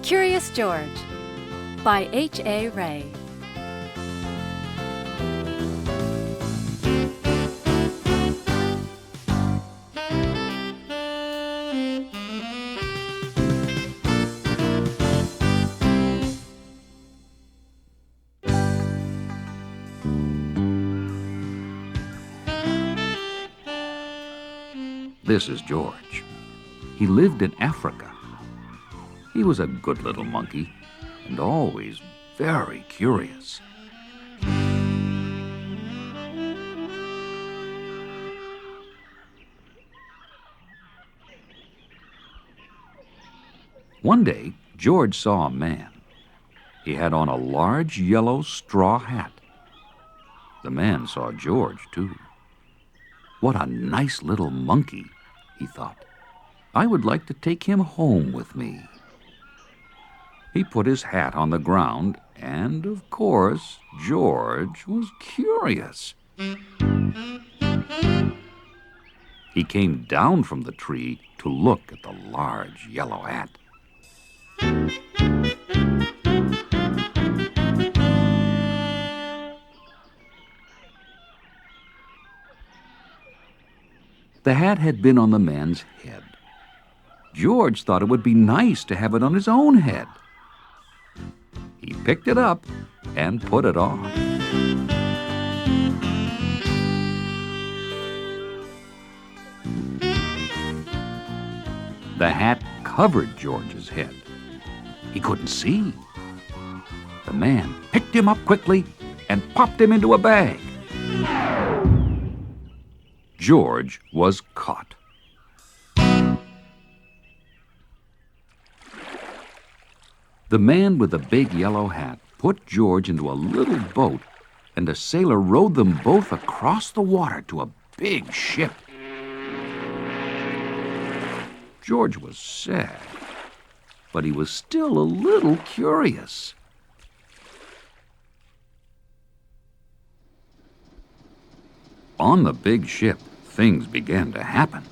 Curious George by H.A. Rey. This is George. He lived in Africa. He was a good little monkey and always very curious. One day, George saw a man. He had on a large yellow straw hat. The man saw George, too. What a nice little monkey, he thought. I would like to take him home with me. He put his hat on the ground, and, of course, George was curious. He came down from the tree to look at the large yellow hat. The hat had been on the man's head. George thought it would be nice to have it on his own head. He picked it up and put it on. The hat covered George's head. He couldn't see. The man picked him up quickly and popped him into a bag. George was caught. The man with the big yellow hat put George into a little boat, and a sailor rowed them both across the water to a big ship. George was sad, but he was still a little curious. On the big ship, things began to happen.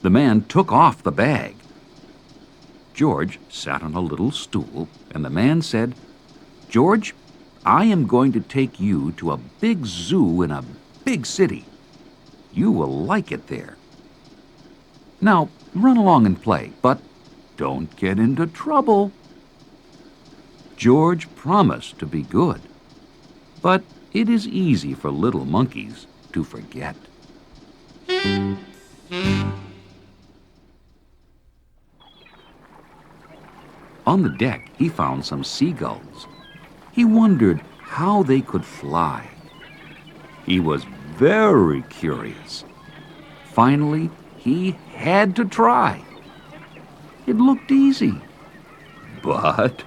The man took off the bag. George sat on a little stool, and the man said, "George, I am going to take you to a big zoo in a big city. You will like it there. Now, run along and play, but don't get into trouble." George promised to be good, but it is easy for little monkeys to forget. On the deck, he found some seagulls. He wondered how they could fly. He was very curious. Finally, he had to try. It looked easy, but...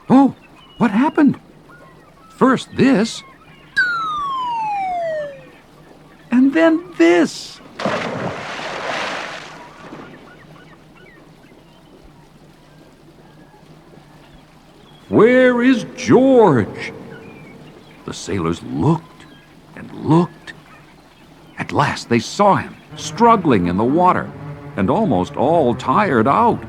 Oh, what happened? First this, and then this. Where is George? The sailors looked and looked. At last they saw him, struggling in the water, and almost all tired out.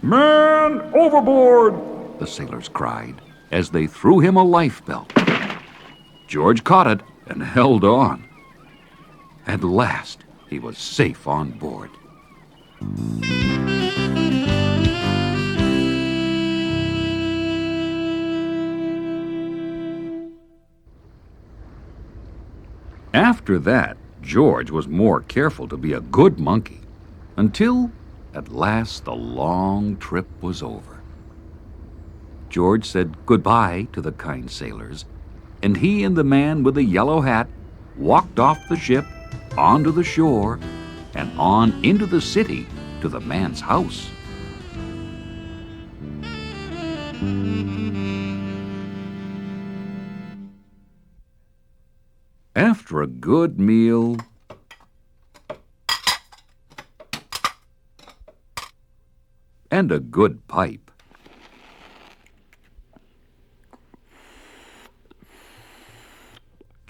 "Man overboard!" the sailors cried, as they threw him a life belt. George caught it and held on. At last, he was safe on board. After that, George was more careful to be a good monkey, until, at last, the long trip was over. George said goodbye to the kind sailors, and he and the man with the yellow hat walked off the ship onto the shore and on into the city to the man's house. After a good meal and a good pipe,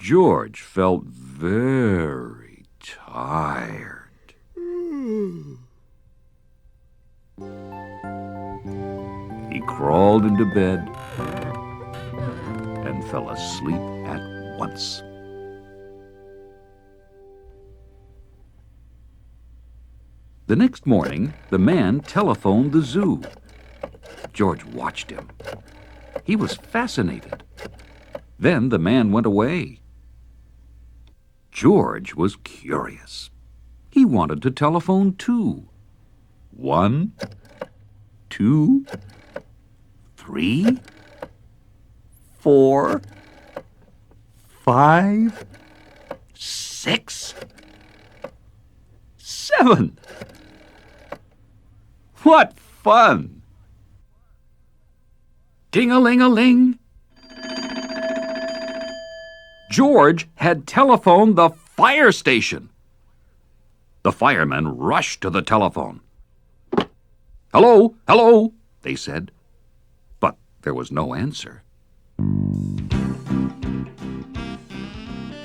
George felt very tired. He crawled into bed and fell asleep at once. The next morning, the man telephoned the zoo. George watched him. He was fascinated. Then the man went away. George was curious. He wanted to telephone too. 1, 2, 3, 4, 5, 6, 7. What fun! Ding-a-ling-a-ling. George had telephoned the fire station. The firemen rushed to the telephone. "Hello, hello," they said. But there was no answer.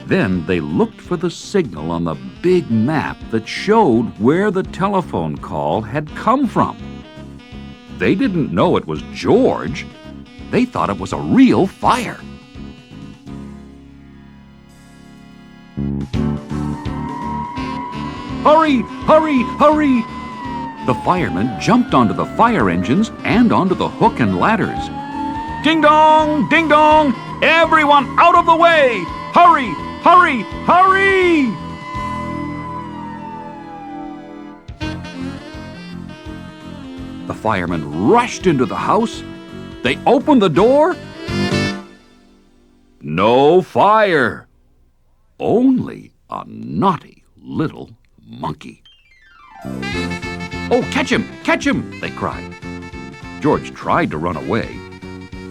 Then they looked for the signal on the big map that showed where the telephone call had come from. They didn't know it was George. They thought it was a real fire. "Hurry, hurry, hurry!" The firemen jumped onto the fire engines and onto the hook and ladders. "Ding dong, ding dong! Everyone out of the way! Hurry, hurry, hurry!" The firemen rushed into the house. They opened the door. No fire. Only a naughty little monkey. "Oh, catch him! Catch him!" they cried. George tried to run away.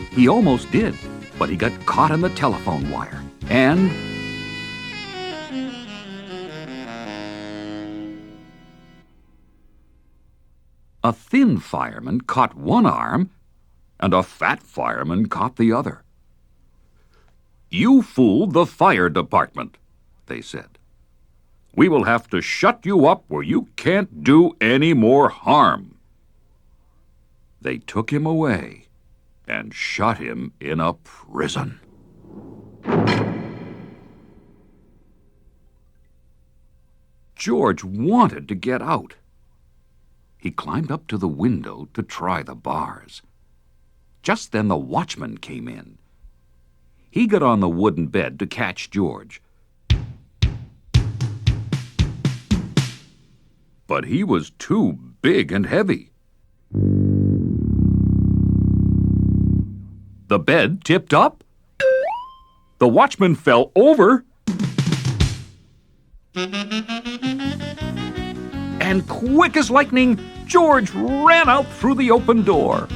He almost did, but he got caught in the telephone wire. And a thin fireman caught one arm, and a fat fireman caught the other. "You fooled the fire department," they said. "We will have to shut you up where you can't do any more harm." They took him away and shut him in a prison. George wanted to get out. He climbed up to the window to try the bars. Just then the watchman came in. He got on the wooden bed to catch George. But he was too big and heavy. The bed tipped up. The watchman fell over. And quick as lightning, George ran out through the open door.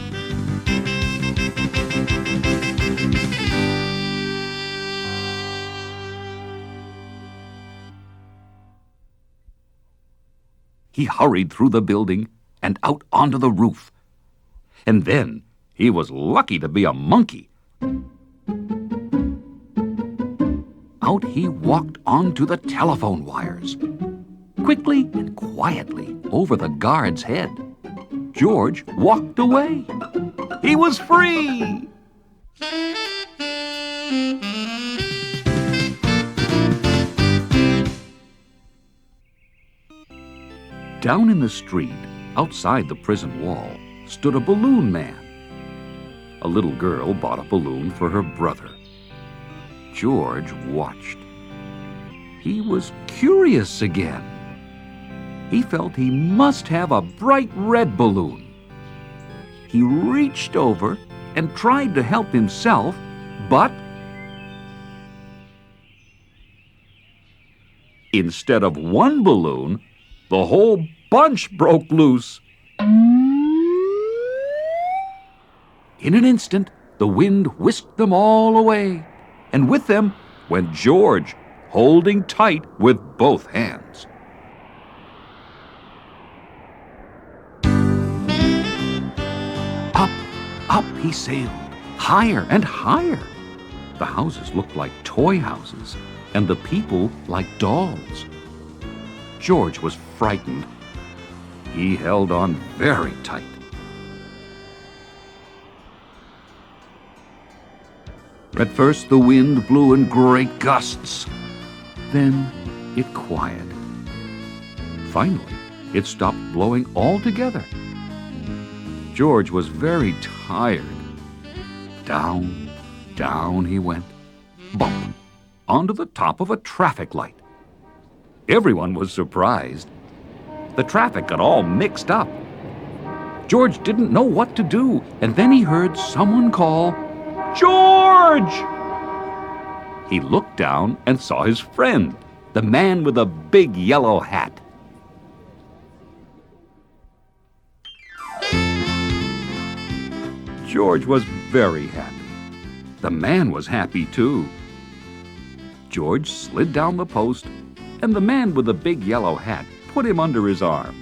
He hurried through the building and out onto the roof. And then he was lucky to be a monkey. Out he walked onto the telephone wires. Quickly and quietly over the guard's head, George walked away. He was free! Down in the street, outside the prison wall, stood a balloon man. A little girl bought a balloon for her brother. George watched. He was curious again. He felt he must have a bright red balloon. He reached over and tried to help himself, but instead of one balloon, the whole bunch broke loose. In an instant, the wind whisked them all away, and with them went George, holding tight with both hands. Up, up he sailed, higher and higher. The houses looked like toy houses, and the people like dolls. George was frightened. He held on very tight. At first, the wind blew in great gusts. Then it quieted. Finally, it stopped blowing altogether. George was very tired. Down, down he went, bump, onto the top of a traffic light. Everyone was surprised. The traffic got all mixed up. George didn't know what to do, and then he heard someone call, "George!" He looked down and saw his friend, the man with a big yellow hat. George was very happy. The man was happy too. George slid down the post, and the man with the big yellow hat put him under his arm.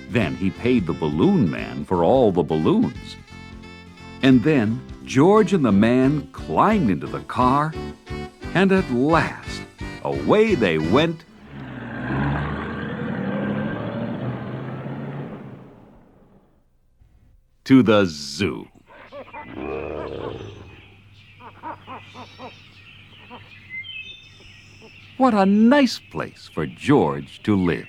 Then he paid the balloon man for all the balloons. And then George and the man climbed into the car, and at last, away they went to the zoo. What a nice place for George to live.